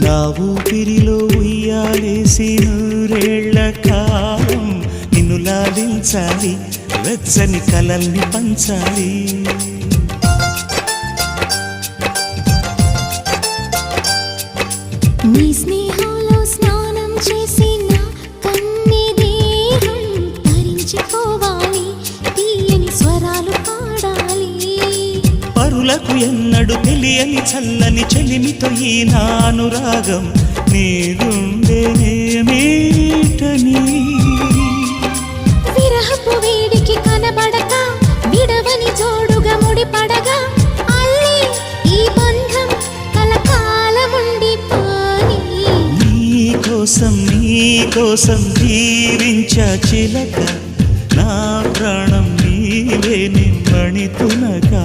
నా ఊపిరిలో ఉయ్యాలేసి నూరేళ్ల కాలం నిన్ను లాలించాలి, వెచ్చని కలల్ని పంచాలి. నీ స్నేహంలో స్నానం చేసి నా కన్నె దేహం తరించిపోవాలి, తీయని స్వరాలు పాడాలి. పరులకు ఎన్నడు తెలియని చల్లని చెలిమితో ఈ నా అనురాగం నీరుండేనేమేటని. విరహపు వేడికి కనబడక విడవని జోడుగా ముడిపడగా అల్లే ఈ బంధం కలకాలముండిపోని. నీకోసం జీవించా చిలక, నా ప్రాణం నీవే నిమ్మణి తునగా.